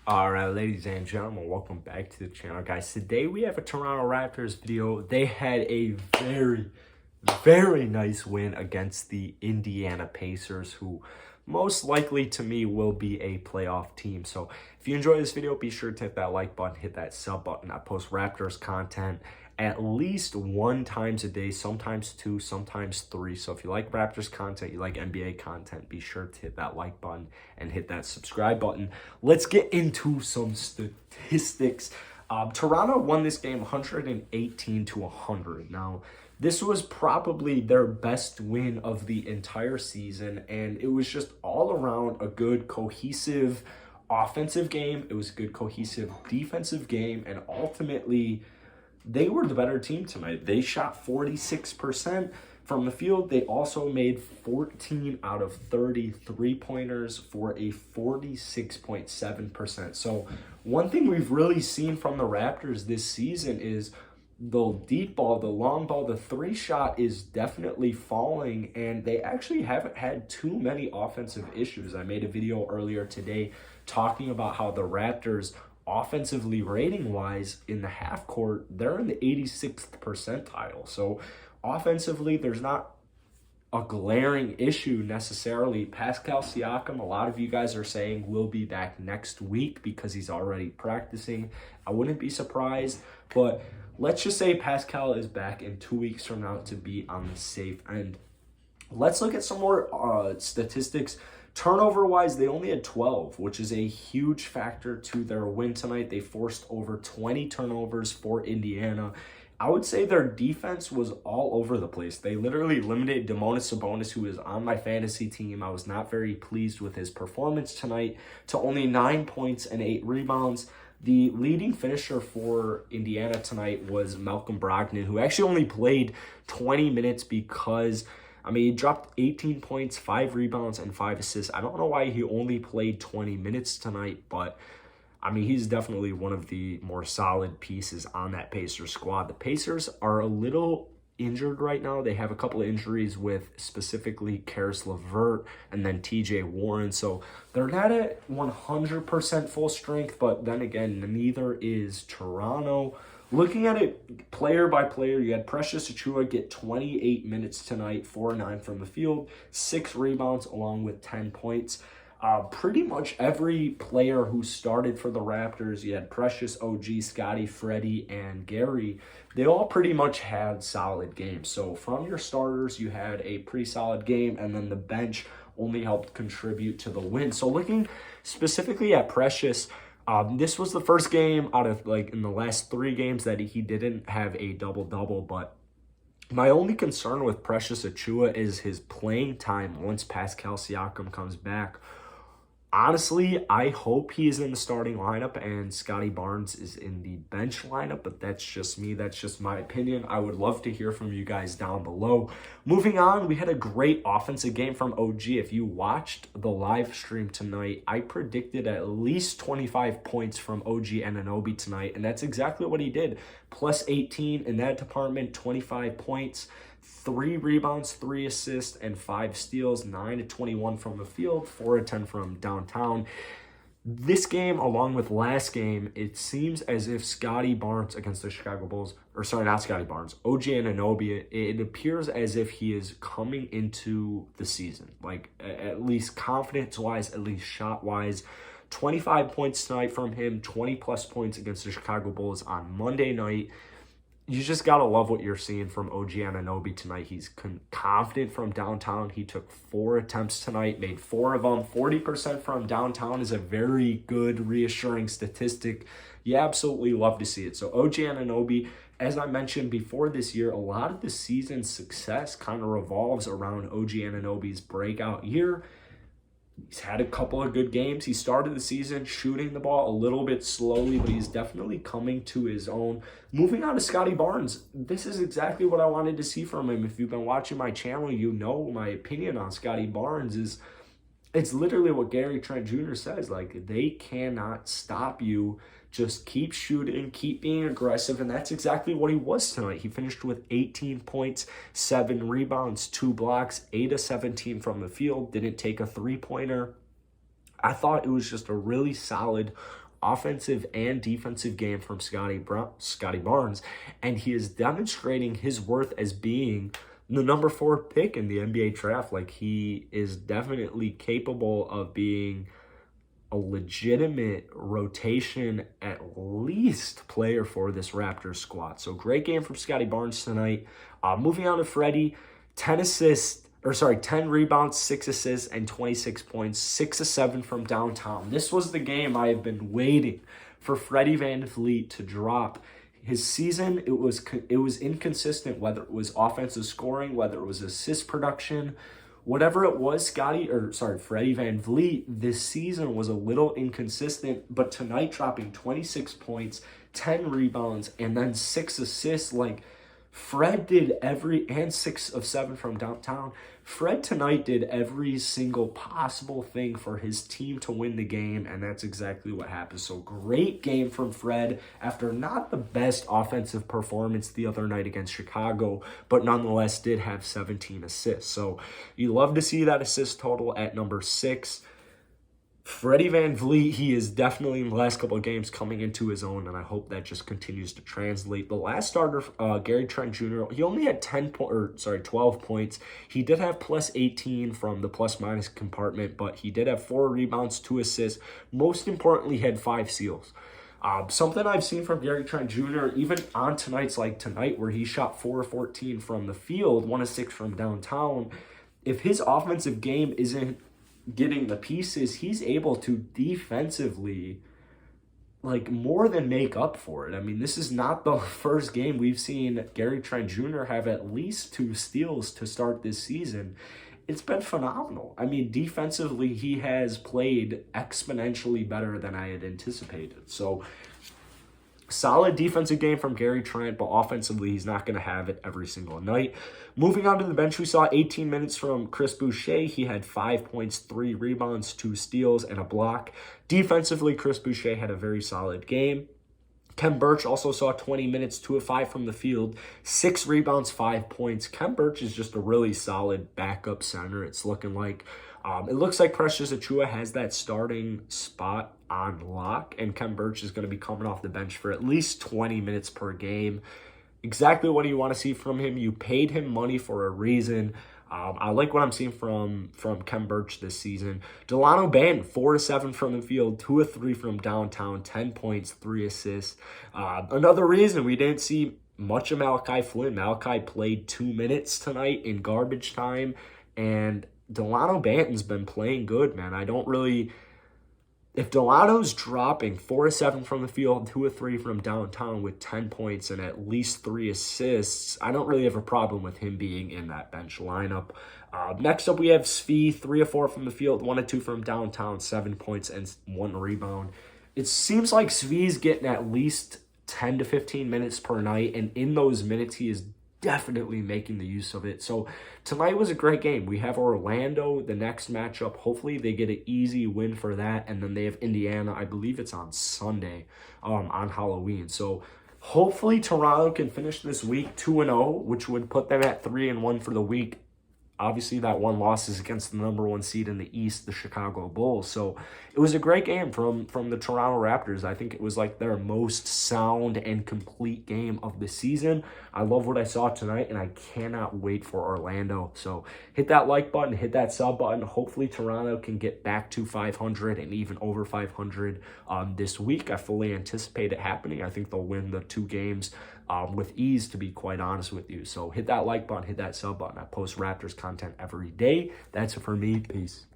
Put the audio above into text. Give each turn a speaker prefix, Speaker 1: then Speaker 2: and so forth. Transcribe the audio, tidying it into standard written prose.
Speaker 1: All right, ladies and gentlemen, welcome back to the channel, guys. Today we have a Toronto Raptors video. They had a very nice win against the Indiana Pacers, who most likely to me will be a playoff team. So if you enjoy this video, be sure to hit that like button, hit that sub button. I post Raptors content at least one times a day, sometimes two, sometimes three. So if you like Raptors content, you like NBA content, be sure to hit that like button and hit that subscribe button. Let's get into some statistics. Toronto won this game 118-100. Now, this was probably their best win of the entire season, and it was just all around a good, cohesive offensive game. It was a good, cohesive defensive game, and ultimately, they were the better team tonight. They shot 46% from the field. They also made 14 out of 30 three-pointers for a 46.7%. So one thing we've really seen from the Raptors this season is the deep ball, the long ball, the three shot is definitely falling, and they actually haven't had too many offensive issues. I made a video earlier today talking about how the Raptors offensively rating wise in the half court, they're in the 86th percentile. So offensively, there's not a glaring issue necessarily. Pascal Siakam, a lot of you guys are saying will be back next week because he's already practicing. I wouldn't be surprised, but let's just say Pascal is back in 2 weeks from now to be on the safe end. Let's look at some more statistics. Turnover-wise, they only had 12, which is a huge factor to their win tonight. They forced over 20 turnovers for Indiana. I would say their defense was all over the place. They literally limited Domantas Sabonis, who is on my fantasy team. I was not very pleased with his performance tonight, to only 9 points and 8 rebounds. The leading finisher for Indiana tonight was Malcolm Brogdon, who actually only played 20 minutes because he dropped 18 points, 5 rebounds, and 5 assists. I don't know why he only played 20 minutes tonight, but, he's definitely one of the more solid pieces on that Pacers squad. The Pacers are a little injured right now. They have a couple of injuries with specifically Karis LeVert and then TJ Warren. So they're not at 100% full strength, but then again, neither is Toronto. Looking at it player by player, you had Precious Achiuwa get 28 minutes tonight, 4-9 from the field, 6 rebounds along with 10 points. Pretty much every player who started for the Raptors, you had Precious, OG, Scottie, Freddie, and Gary. They all pretty much had solid games. So from your starters, you had a pretty solid game, and then the bench only helped contribute to the win. So looking specifically at Precious, this was the first game out of in the last 3 games that he didn't have a double-double, but my only concern with Precious Achiuwa is his playing time once Pascal Siakam comes back. Honestly, I hope he is in the starting lineup and Scottie Barnes is in the bench lineup, but that's just me. That's just my opinion. I would love to hear from you guys down below. Moving on, we had a great offensive game from OG. If you watched the live stream tonight, I predicted at least 25 points from OG Anunoby tonight, and that's exactly what he did. Plus 18 in that department, 25 points. 3 rebounds, 3 assists, and 5 steals, 9-21 from the field, 4-10 from downtown. This game, along with last game, it seems as if Scottie Barnes against the Chicago Bulls, or sorry, not Scottie Barnes, OG Anunoby, it appears as if he is coming into the season, at least confidence-wise, at least shot-wise. 25 points tonight from him, 20-plus points against the Chicago Bulls on Monday night. You just got to love what you're seeing from OG Anunoby tonight. He's confident from downtown. He took 4 attempts tonight, made 4 of them. 40% from downtown is a very good, reassuring statistic. You absolutely love to see it. So OG Anunoby, as I mentioned before this year, a lot of the season's success kind of revolves around OG Anunoby's breakout year. He's had a couple of good games. He started the season shooting the ball a little bit slowly, but he's definitely coming to his own. Moving on to Scottie Barnes, this is exactly what I wanted to see from him. If you've been watching my channel, you know my opinion on Scottie Barnes is it's literally what Trent Jr. says. They cannot stop you. Just keep shooting, keep being aggressive, and that's exactly what he was tonight. He finished with 18 points, 7 rebounds, 2 blocks, 8 of 17 from the field, didn't take a three-pointer. I thought it was just a really solid offensive and defensive game from Scottie Barnes, and he is demonstrating his worth as being the number 4 pick in the NBA draft. Like, he is definitely capable of being a legitimate rotation, at least, player for this Raptors squad. So great game from Scottie Barnes tonight. Moving on to Freddie, 10 rebounds, 6 assists, and 26 points, 6 of 7 from downtown. This was the game I have been waiting for Freddie VanVleet to drop. His season, it was inconsistent, whether it was offensive scoring, whether it was assist production, whatever it was. Freddie VanVleet this season was a little inconsistent, but tonight dropping 26 points, 10 rebounds, and then 6 assists. Like, Fred did and 6 of 7 from downtown. Fred tonight did every single possible thing for his team to win the game, and that's exactly what happened. So great game from Fred after not the best offensive performance the other night against Chicago, but nonetheless did have 17 assists. So you love to see that assist total at number 6. Freddie VanVleet, he is definitely in the last couple of games coming into his own, and I hope that just continues to translate. The last starter, Trent Jr., he only had 12 points. He did have plus 18 from the plus-minus compartment, but he did have 4 rebounds, 2 assists. Most importantly, he had 5 steals. Something I've seen from Trent Jr., even on tonight's like tonight, where he shot 4 of 14 from the field, 1 of 6 from downtown. If his offensive game isn't getting the pieces, he's able to defensively more than make up for it. I mean, this is not the first game we've seen Trent Jr. have at least 2 steals to start this season. It's been phenomenal. I mean, defensively, he has played exponentially better than I had anticipated. So, solid defensive game from Trent, but offensively, he's not going to have it every single night. Moving on to the bench, we saw 18 minutes from Chris Boucher. He had 5 points, 3 rebounds, 2 steals, and a block. Defensively, Chris Boucher had a very solid game. Khem Birch also saw 20 minutes, 2 of 5 from the field, 6 rebounds, 5 points. Khem Birch is just a really solid backup center. It looks like Precious Achiuwa has that starting spot on lock, and Khem Birch is going to be coming off the bench for at least 20 minutes per game. Exactly what do you want to see from him? You paid him money for a reason. I like what I'm seeing from Khem Birch this season. Delano Banton, 4 of 7 from the field, 2 of 3 from downtown, 10 points, 3 assists. Another reason we didn't see much of Malachi Flynn. Malachi played 2 minutes tonight in garbage time, and Delano Banton's been playing good, man. If Delano's dropping 4 of 7 from the field, 2 of 3 from downtown with 10 points and at least 3 assists, I don't really have a problem with him being in that bench lineup. Next up, we have Svi, 3 of 4 from the field, 1 of 2 from downtown, 7 points and 1 rebound. It seems like Svi's getting at least 10 to 15 minutes per night, and in those minutes, he is definitely making the use of it. So tonight was a great game. We have Orlando, the next matchup. Hopefully they get an easy win for that, and then they have Indiana. I believe it's on Sunday, on Halloween. So hopefully Toronto can finish this week 2-0, which would put them at 3-1 for the week. Obviously, that one loss is against the number 1 seed in the East, the Chicago Bulls. So it was a great game from the Toronto Raptors. I think it was like their most sound and complete game of the season. I love what I saw tonight, and I cannot wait for Orlando. So hit that like button, hit that sub button. Hopefully Toronto can get back to 500 and even over 500 this week. I fully anticipate it happening. I think they'll win the 2 games with ease, to be quite honest with you. So hit that like button, hit that sub button. I post Raptors content every day. That's it for me. Peace.